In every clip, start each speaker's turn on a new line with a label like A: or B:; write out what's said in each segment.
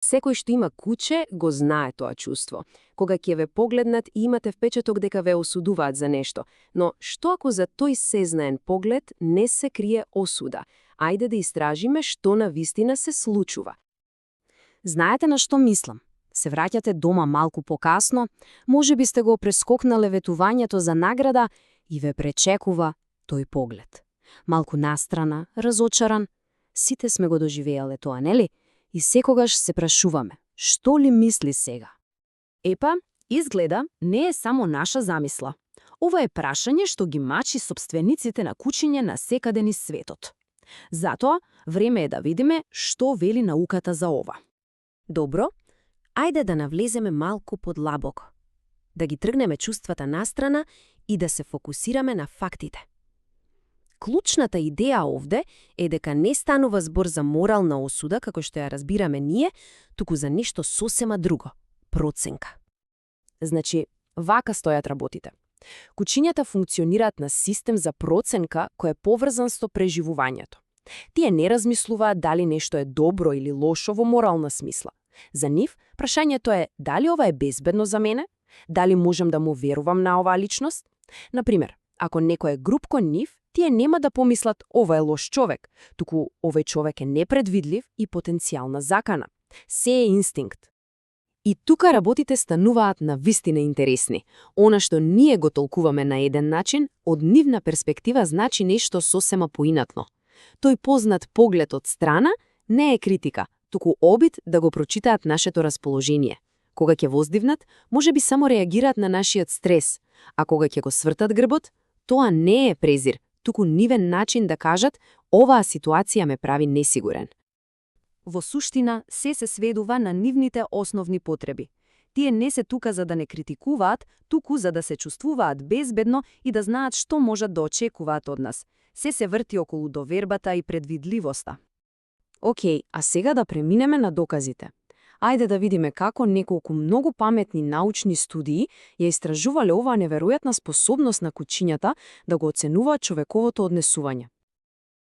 A: Секој што има куче го знае тоа чувство. Кога ќе ве погледнат и имате впечаток дека ве осудуваат за нешто. Но што ако за тој сезнаен поглед не се крие осуда? Ајде да истражиме што навистина се случува.
B: Знаете на што мислам? Се враќате дома малку покасно, може би сте го прескокнале ветувањето за награда и ве пречекува тој поглед. Малку настрана, разочаран. Сите сме го доживеале тоа, нели? И секогаш се прашуваме, што ли мисли сега?
C: Епа, изгледа, не е само наша замисла. Ова е прашање што ги мачи сопствениците на кучиња на секаде низ светот. Затоа, време е да видиме што вели науката за ова.
A: Добро, ајде да навлеземе малку подлабоко. Да ги тргнеме чувствата настрана и да се фокусираме на фактите. Клучната идеја овде е дека не станува збор за морална осуда, како што ја разбираме ние, туку за нешто сосема друго – проценка.
C: Значи, вака стојат работите. Кучињата функционираат на систем за проценка кој е поврзан со преживувањето. Тие не размислуваат дали нешто е добро или лошо во морална смисла. За нив, прашањето е дали ова е безбедно за мене, дали можам да му верувам на оваа личност. Например, ако некој е груб кон нив, тие нема да помислат ова е лош човек, туку овој човек е непредвидлив и потенцијална закана. Се е инстинкт. И тука работите стануваат на вистина интересни. Она што ние го толкуваме на еден начин, од нивна перспектива значи нешто сосема поинакно. Тој познат поглед од страна не е критика, туку обид да го прочитаат нашето расположение. Кога ќе воздивнат, може би само реагираат на нашиот стрес, а кога ќе го свртат грбот, тоа не е презир, туку нивен начин да кажат оваа ситуација ме прави несигурен.
B: Во суштина, се сведува на нивните основни потреби. Тие не се тука за да не критикуваат, туку за да се чувствуваат безбедно и да знаат што можат да очекуваат од нас. Се врти околу довербата и предвидливоста.
C: Океј, а сега да преминеме на доказите. Ајде да видиме како неколку многу паметни научни студии ја истражувале оваа неверојатна способност на кучињата да го оценуваат човековото однесување.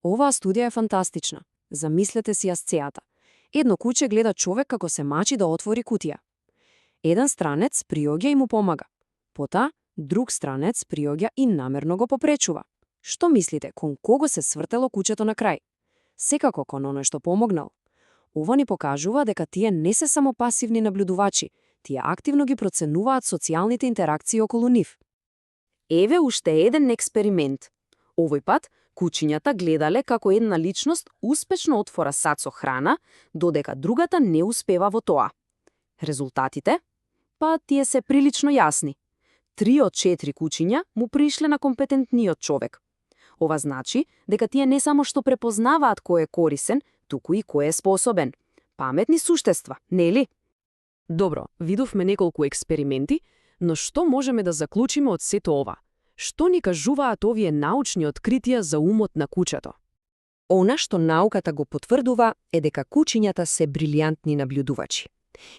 C: Оваа студија е фантастична. Замислете си ја сцената. Едно куче гледа човек како се мачи да отвори кутија. Еден странец приоѓа и му помага. Потоа, друг странец приоѓа и намерно го попречува. Што мислите, кон кого се свртело кучето на крај? Секако кон оној што помогнал. Ова ни покажува дека тие не се само пасивни наблюдувачи, тие активно ги проценуваат социјалните интеракции околу нив. Еве уште еден експеримент. Овој пат, кучињата гледале како една личност успешно отвора сад со храна, додека другата не успева во тоа. Резултатите? Па тие се прилично јасни. 3 од 4 кучиња му пришле на компетентниот човек. Ова значи дека тие не само што препознаваат кој е корисен, туку и кој е способен. Паметни суштества, нели? Добро, видовме неколку експерименти, но што можеме да заклучиме од сето ова? Што ни кажуваат овие научни откритија за умот на кучето?
A: Она што науката го потврдува е дека кучињата се брилијантни наблюдувачи.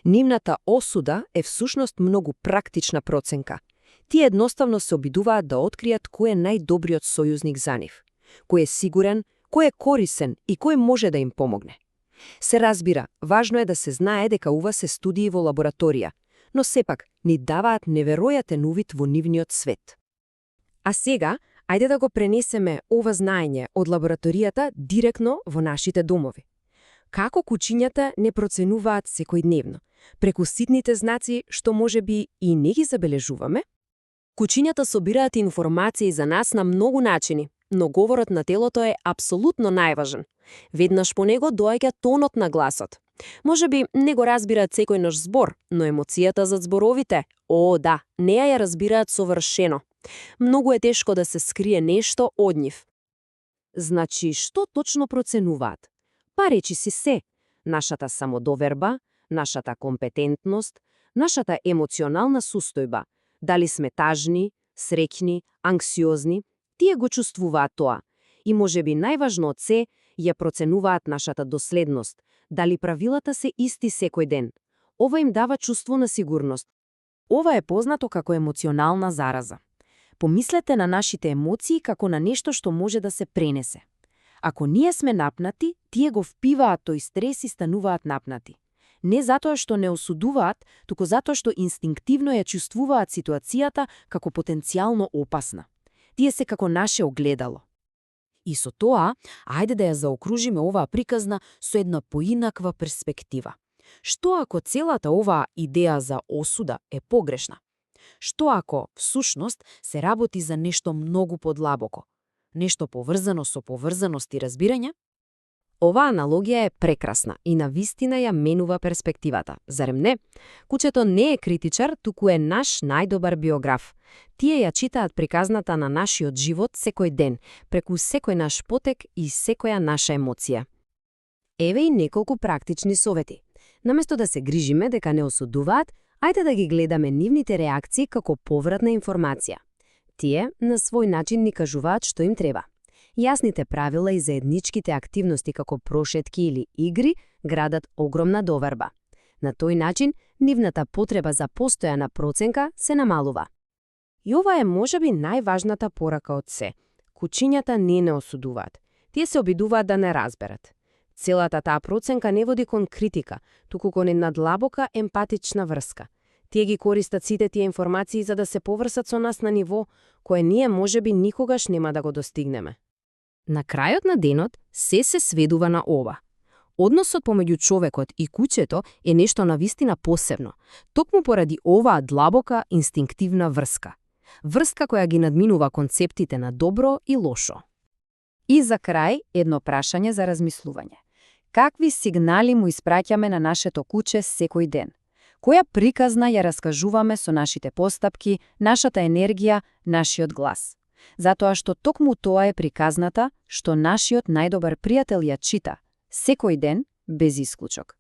A: Нивната осуда е всушност многу практична проценка. Тие едноставно се обидуваат да откријат кој е најдобриот сојузник за нив, кој е сигурен, кој е корисен и кој може да им помогне. Се разбира, важно е да се знае дека ова се студии во лабораторија, но сепак ни даваат неверојатен увид во нивниот свет. А сега, ајде да го пренесеме ова знаење од лабораторијата директно во нашите домови. Како кучињата не проценуваат секојдневно, преку ситните знаци што можеби и не ги забележуваме? Кучињата собираат информации за нас на многу начини, но говорот на телото е апсолутно најважен. Веднаш по него доаѓа тонот на гласот. Можеби не го разбираат секој наш збор, но емоцијата зад зборовите, да, неа ја разбираат совршено. Многу е тешко да се скрие нешто од нив. Значи, што точно проценуваат? Па речи си се. Нашата самодоверба, нашата компетентност, нашата емоционална состојба. Дали сме тажни, среќни, анксиозни, тие го чувствуваат тоа. И можеби најважно од се, ја проценуваат нашата доследност, дали правилата се исти секој ден. Ова им дава чувство на сигурност. Ова е познато како емоционална зараза. Помислете на нашите емоции како на нешто што може да се пренесе. Ако ние сме напнати, тие го впиваат тој стрес и стануваат напнати.
B: Не затоа што не осудуваат, туку затоа што инстинктивно ја чувствуваат ситуацијата како потенцијално опасна. Тие се како наше огледало. И со тоа, ајде да ја заокружиме оваа приказна со една поинаква перспектива. Што ако целата оваа идеја за осуда е погрешна? Што ако, всушност, се работи за нешто многу подлабоко? Нешто поврзано со поврзаност и разбирање?
A: Оваа аналогија е прекрасна и навистина ја менува перспективата. Зарем не? Кучето не е критичар, туку е наш најдобар биограф. Тие ја читаат приказната на нашиот живот секој ден, преку секој наш потек и секоја наша емоција. Еве и неколку практични совети. Наместо да се грижиме дека не осудуваат, ајде да ги гледаме нивните реакции како повратна информација. Тие на свој начин ни кажуваат што им треба. Јасните правила и заедничките активности како прошетки или игри градат огромна доверба. На тој начин, нивната потреба за постојана проценка се намалува. И ова е можеби најважната порака од се. Кучињата не осудуваат. Тие се обидуваат да не разберат. Целата таа проценка не води кон критика, туку кон една длабока емпатична врска. Тие ги користат сите тие информации за да се поврсат со нас на ниво кое ние можеби никогаш нема да го достигнеме. На крајот на денот се сведува на ова. Односот помеѓу човекот и кучето е нешто навистина посебно, токму поради оваа длабока инстинктивна врска. Врска која ги надминува концептите на добро и лошо.
B: И за крај, едно прашање за размислување. Какви сигнали му испраќаме на нашето куче секој ден? Која приказна ја раскажуваме со нашите постапки, нашата енергија, нашиот глас? Затоа што токму тоа е приказната што нашиот најдобар пријател ја чита, секој ден, без исклучок.